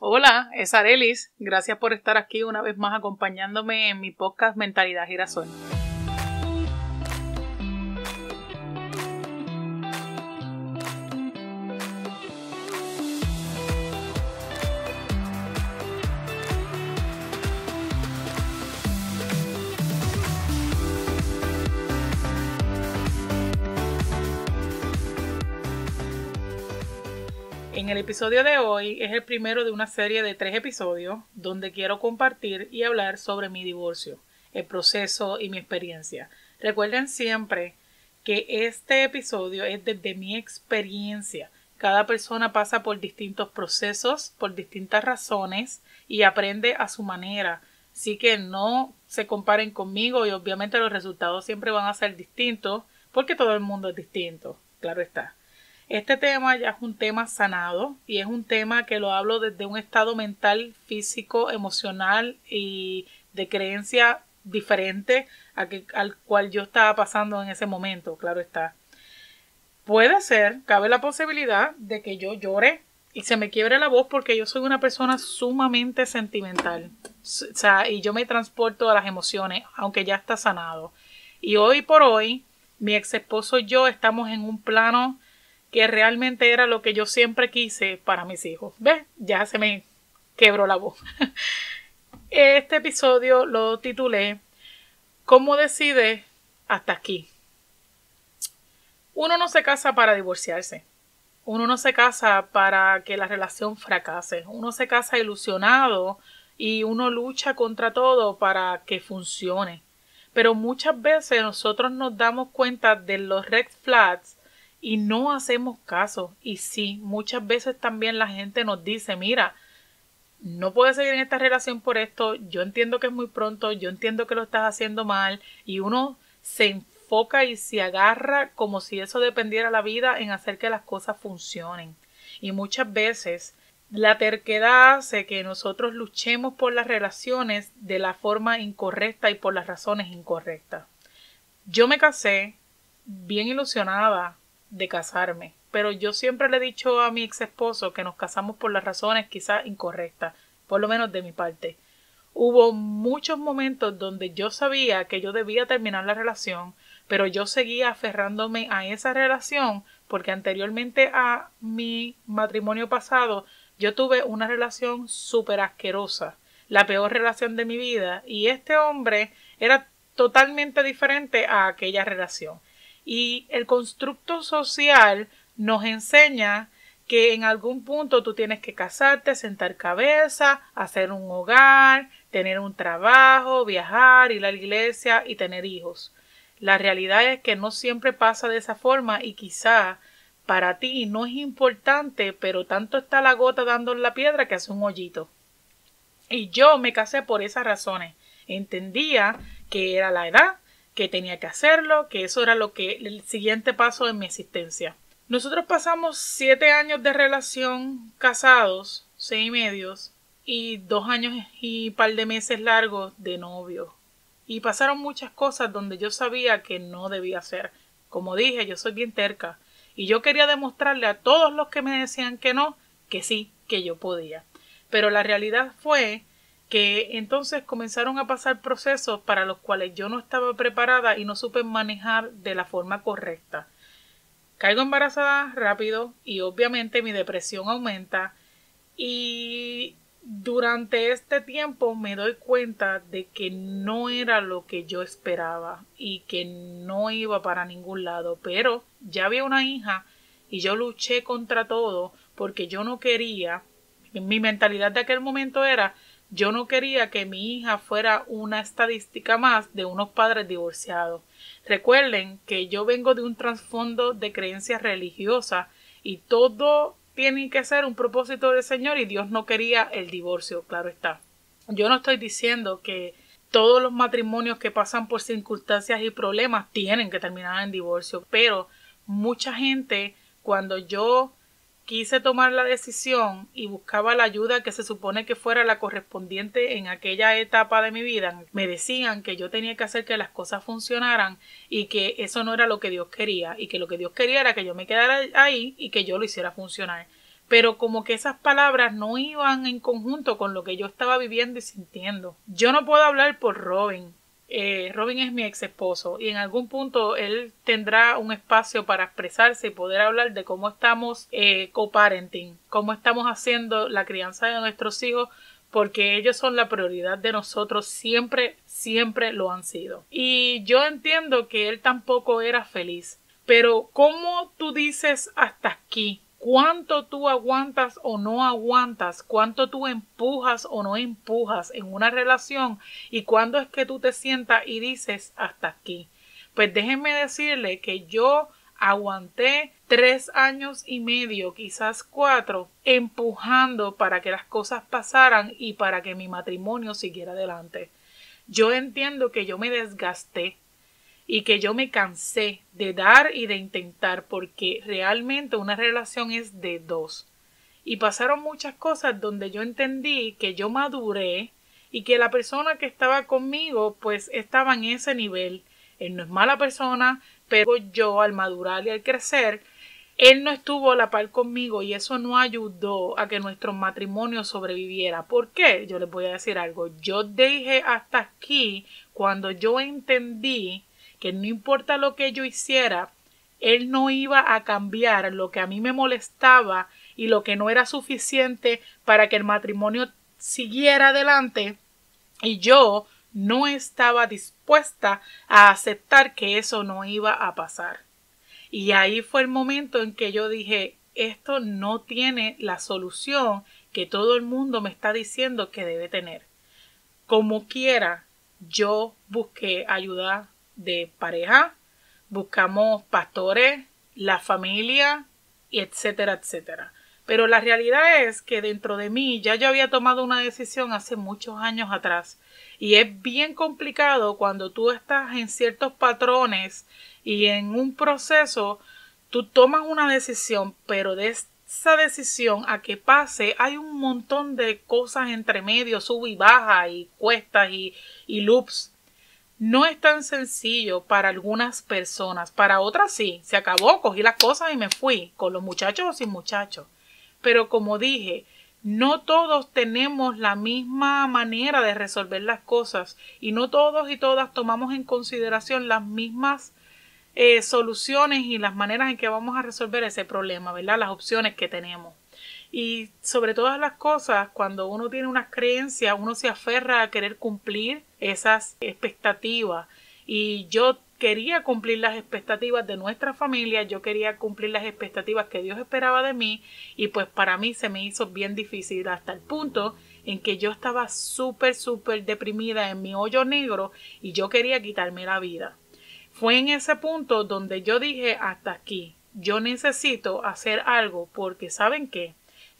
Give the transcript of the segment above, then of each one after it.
Hola, es Arelis. Gracias por estar aquí una vez más acompañándome en mi podcast Mentalidad Girasol. En el episodio de hoy es el primero de una serie de 3 episodios donde quiero compartir y hablar sobre mi divorcio, el proceso y mi experiencia. Recuerden siempre que este episodio es desde mi experiencia. Cada persona pasa por distintos procesos, por distintas razones y aprende a su manera. Así que no se comparen conmigo y obviamente los resultados siempre van a ser distintos porque todo el mundo es distinto, claro está. Este tema ya es un tema sanado y es un tema que lo hablo desde un estado mental, físico, emocional y de creencia diferente al cual yo estaba pasando en ese momento, claro está. Puede ser, cabe la posibilidad de que yo llore y se me quiebre la voz porque yo soy una persona sumamente sentimental. O sea, y yo me transporto a las emociones, aunque ya está sanado. Y hoy por hoy, mi ex esposo y yo estamos en un plano que realmente era lo que yo siempre quise para mis hijos. ¿Ves? Ya se me quebró la voz. Este episodio lo titulé ¿Cómo decide hasta aquí? Uno no se casa para divorciarse. Uno no se casa para que la relación fracase. Uno se casa ilusionado y uno lucha contra todo para que funcione. Pero muchas veces nosotros nos damos cuenta de los red flags y no hacemos caso. Y sí, muchas veces también la gente nos dice, mira, no puedes seguir en esta relación por esto, yo entiendo que es muy pronto, yo entiendo que lo estás haciendo mal, y uno se enfoca y se agarra como si eso dependiera la vida en hacer que las cosas funcionen. Y muchas veces la terquedad hace que nosotros luchemos por las relaciones de la forma incorrecta y por las razones incorrectas. Yo me casé bien ilusionada de casarme, pero yo siempre le he dicho a mi ex esposo que nos casamos por las razones quizás incorrectas, por lo menos de mi parte. Hubo muchos momentos donde yo sabía que yo debía terminar la relación, pero yo seguía aferrándome a esa relación porque anteriormente a mi matrimonio pasado yo tuve una relación súper asquerosa, la peor relación de mi vida, y este hombre era totalmente diferente a aquella relación. Y el constructo social nos enseña que en algún punto tú tienes que casarte, sentar cabeza, hacer un hogar, tener un trabajo, viajar, ir a la iglesia y tener hijos. La realidad es que no siempre pasa de esa forma y quizá para ti no es importante, pero tanto está la gota dando en la piedra que hace un hoyito. Y yo me casé por esas razones. Entendía que era la edad, que tenía que hacerlo, que eso era el siguiente paso en mi existencia. Nosotros pasamos 7 años de relación casados, 6 y medio, y 2 años y par de meses largos de novio. Y pasaron muchas cosas donde yo sabía que no debía hacer. Como dije, yo soy bien terca. Y yo quería demostrarle a todos los que me decían que no, que sí, que yo podía. Pero la realidad fue que entonces comenzaron a pasar procesos para los cuales yo no estaba preparada y no supe manejar de la forma correcta. Caigo embarazada rápido y obviamente mi depresión aumenta y durante este tiempo me doy cuenta de que no era lo que yo esperaba y que no iba para ningún lado, pero ya había una hija y yo luché contra todo porque yo no quería, mi mentalidad de aquel momento era, yo no quería que mi hija fuera una estadística más de unos padres divorciados. Recuerden que yo vengo de un trasfondo de creencias religiosas y todo tiene que ser un propósito del Señor y Dios no quería el divorcio, claro está. Yo no estoy diciendo que todos los matrimonios que pasan por circunstancias y problemas tienen que terminar en divorcio, pero mucha gente cuando yo quise tomar la decisión y buscaba la ayuda que se supone que fuera la correspondiente en aquella etapa de mi vida, me decían que yo tenía que hacer que las cosas funcionaran y que eso no era lo que Dios quería y que lo que Dios quería era que yo me quedara ahí y que yo lo hiciera funcionar. pero como que esas palabras no iban en conjunto con lo que yo estaba viviendo y sintiendo. Yo no puedo hablar por Robin. Robin es mi ex esposo y en algún punto él tendrá un espacio para expresarse y poder hablar de cómo estamos co-parenting, cómo estamos haciendo la crianza de nuestros hijos, porque ellos son la prioridad de nosotros, siempre, siempre lo han sido. Y yo entiendo que él tampoco era feliz, pero ¿cómo tú dices hasta aquí? ¿Cuánto tú aguantas o no aguantas? ¿Cuánto tú empujas o no empujas en una relación? ¿Y cuándo es que tú te sientas y dices hasta aquí? Pues déjenme decirle que yo aguanté 3 años y medio, quizás 4, empujando para que las cosas pasaran y para que mi matrimonio siguiera adelante. Yo entiendo que yo me desgasté y que yo me cansé de dar y de intentar, porque realmente una relación es de dos. Y pasaron muchas cosas donde yo entendí que yo maduré y que la persona que estaba conmigo pues estaba en ese nivel. Él no es mala persona, pero yo al madurar y al crecer, él no estuvo a la par conmigo y eso no ayudó a que nuestro matrimonio sobreviviera. ¿Por qué? Yo les voy a decir algo. Yo dije hasta aquí cuando yo entendí que no importa lo que yo hiciera, él no iba a cambiar lo que a mí me molestaba y lo que no era suficiente para que el matrimonio siguiera adelante, y yo no estaba dispuesta a aceptar que eso no iba a pasar. Y ahí fue el momento en que yo dije, esto no tiene la solución que todo el mundo me está diciendo que debe tener. Como quiera, yo busqué ayuda de pareja, buscamos pastores, la familia, etcétera, etcétera. Pero la realidad es que dentro de mí ya yo había tomado una decisión hace muchos años atrás. Y es bien complicado cuando tú estás en ciertos patrones y en un proceso, tú tomas una decisión, pero de esa decisión a que pase hay un montón de cosas entre medio, sub y baja y cuestas y loops. No es tan sencillo para algunas personas, para otras sí, se acabó, cogí las cosas y me fui, con los muchachos o sin muchachos. Pero como dije, no todos tenemos la misma manera de resolver las cosas y no todos y todas tomamos en consideración las mismas soluciones y las maneras en que vamos a resolver ese problema, ¿verdad? Las opciones que tenemos. Y sobre todas las cosas, cuando uno tiene unas creencias, uno se aferra a querer cumplir esas expectativas. Y yo quería cumplir las expectativas de nuestra familia, yo quería cumplir las expectativas que Dios esperaba de mí, y pues para mí se me hizo bien difícil hasta el punto en que yo estaba súper deprimida en mi hoyo negro y yo quería quitarme la vida. Fue en ese punto donde yo dije hasta aquí, yo necesito hacer algo porque ¿saben qué?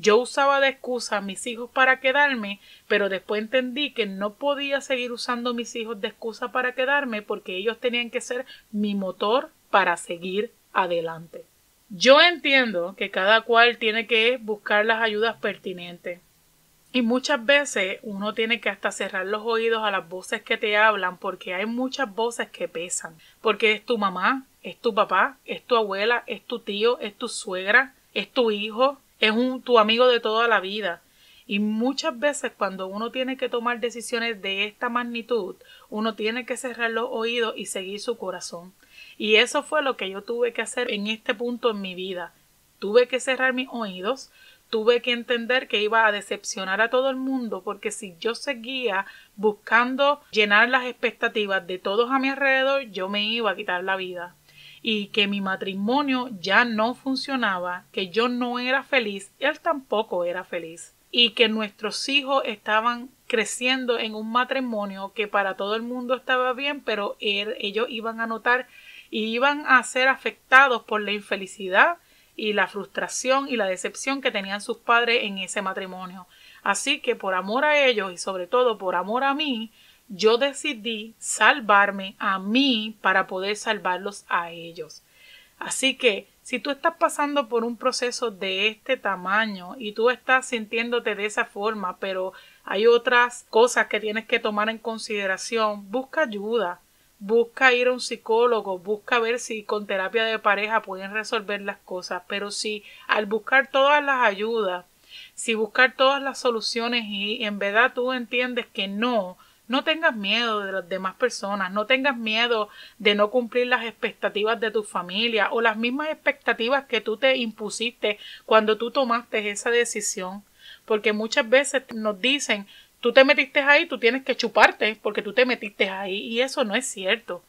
Yo usaba de excusa a mis hijos para quedarme, pero después entendí que no podía seguir usando a mis hijos de excusa para quedarme porque ellos tenían que ser mi motor para seguir adelante. Yo entiendo que cada cual tiene que buscar las ayudas pertinentes. Y muchas veces uno tiene que hasta cerrar los oídos a las voces que te hablan porque hay muchas voces que pesan. Porque es tu mamá, es tu papá, es tu abuela, es tu tío, es tu suegra, es tu hijo, es tu amigo de toda la vida. Y muchas veces cuando uno tiene que tomar decisiones de esta magnitud, uno tiene que cerrar los oídos y seguir su corazón. Y eso fue lo que yo tuve que hacer en este punto en mi vida. Tuve que cerrar mis oídos. Tuve que entender que iba a decepcionar a todo el mundo porque si yo seguía buscando llenar las expectativas de todos a mi alrededor, yo me iba a quitar la vida. Y que mi matrimonio ya no funcionaba, que yo no era feliz, él tampoco era feliz. Y que nuestros hijos estaban creciendo en un matrimonio que para todo el mundo estaba bien, pero ellos iban a notar y iban a ser afectados por la infelicidad y la frustración y la decepción que tenían sus padres en ese matrimonio. Así que por amor a ellos y sobre todo por amor a mí, yo decidí salvarme a mí para poder salvarlos a ellos. Así que si tú estás pasando por un proceso de este tamaño y tú estás sintiéndote de esa forma, pero hay otras cosas que tienes que tomar en consideración, busca ayuda. busca ir a un psicólogo, busca ver si con terapia de pareja pueden resolver las cosas, pero si al buscar todas las ayudas, si buscar todas las soluciones y en verdad tú entiendes que no tengas miedo de las demás personas, no tengas miedo de no cumplir las expectativas de tu familia o las mismas expectativas que tú te impusiste cuando tú tomaste esa decisión, porque muchas veces nos dicen, tú te metiste ahí, tú tienes que chuparte porque tú te metiste ahí, y eso no es cierto.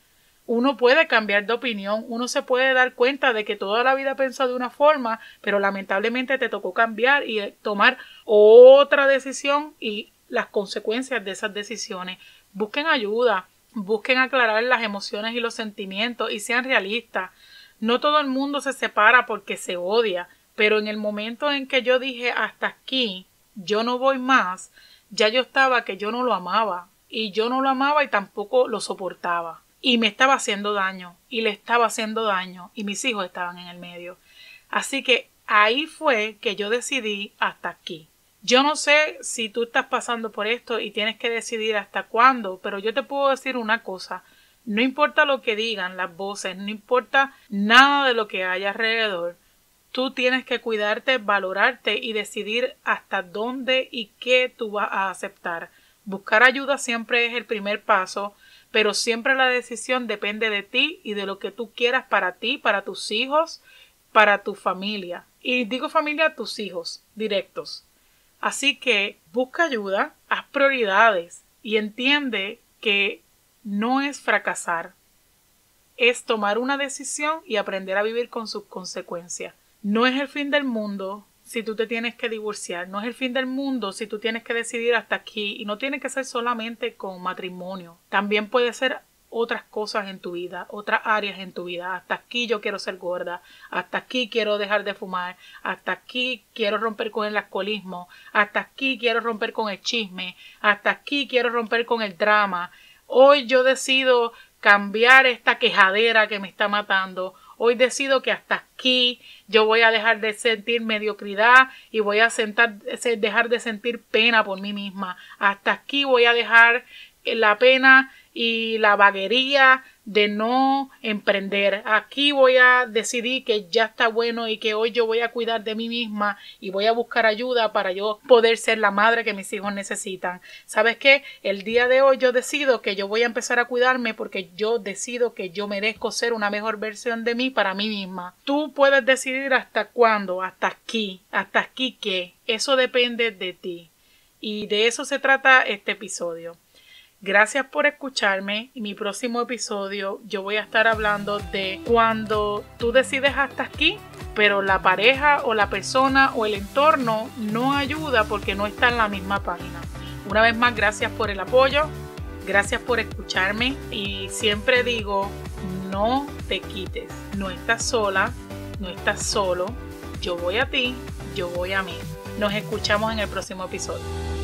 Uno puede cambiar de opinión, uno se puede dar cuenta de que toda la vida pensó de una forma, pero lamentablemente te tocó cambiar y tomar otra decisión y las consecuencias de esas decisiones. Busquen ayuda, busquen aclarar las emociones y los sentimientos y sean realistas. No todo el mundo se separa porque se odia, pero en el momento en que yo dije hasta aquí, yo no voy más, ya yo estaba que yo no lo amaba, y yo no lo amaba y tampoco lo soportaba. Y me estaba haciendo daño, y le estaba haciendo daño, y mis hijos estaban en el medio. Así que ahí fue que yo decidí hasta aquí. Yo no sé si tú estás pasando por esto y tienes que decidir hasta cuándo, pero yo te puedo decir una cosa. No importa lo que digan las voces, no importa nada de lo que haya alrededor. Tú tienes que cuidarte, valorarte y decidir hasta dónde y qué tú vas a aceptar. Buscar ayuda siempre es el primer paso, pero siempre la decisión depende de ti y de lo que tú quieras para ti, para tus hijos, para tu familia. Y digo familia, tus hijos directos. Así que busca ayuda, haz prioridades y entiende que no es fracasar, es tomar una decisión y aprender a vivir con sus consecuencias. No es el fin del mundo si tú te tienes que divorciar, no es el fin del mundo si tú tienes que decidir hasta aquí, y no tiene que ser solamente con matrimonio, también puede ser otras cosas en tu vida, otras áreas en tu vida. Hasta aquí yo quiero ser gorda, hasta aquí quiero dejar de fumar, hasta aquí quiero romper con el alcoholismo, hasta aquí quiero romper con el chisme, hasta aquí quiero romper con el drama. Hoy yo decido cambiar esta quejadera que me está matando. Hoy decido que hasta aquí yo voy a dejar de sentir mediocridad y voy a dejar de sentir pena por mí misma. Hasta aquí voy a dejar la pena y la vaguería de no emprender. Aquí voy a decidir que ya está bueno y que hoy yo voy a cuidar de mí misma y voy a buscar ayuda para yo poder ser la madre que mis hijos necesitan. ¿Sabes qué? El día de hoy yo decido que yo voy a empezar a cuidarme porque yo decido que yo merezco ser una mejor versión de mí para mí misma. Tú puedes decidir hasta cuándo, hasta aquí qué. Eso depende de ti. Y de eso se trata este episodio. Gracias por escucharme. En mi próximo episodio yo voy a estar hablando de cuando tú decides hasta aquí, pero la pareja o la persona o el entorno no ayuda porque no está en la misma página. Una vez más, gracias por el apoyo, gracias por escucharme y siempre digo, no te quites, no estás sola, no estás solo, yo voy a ti, yo voy a mí. Nos escuchamos en el próximo episodio.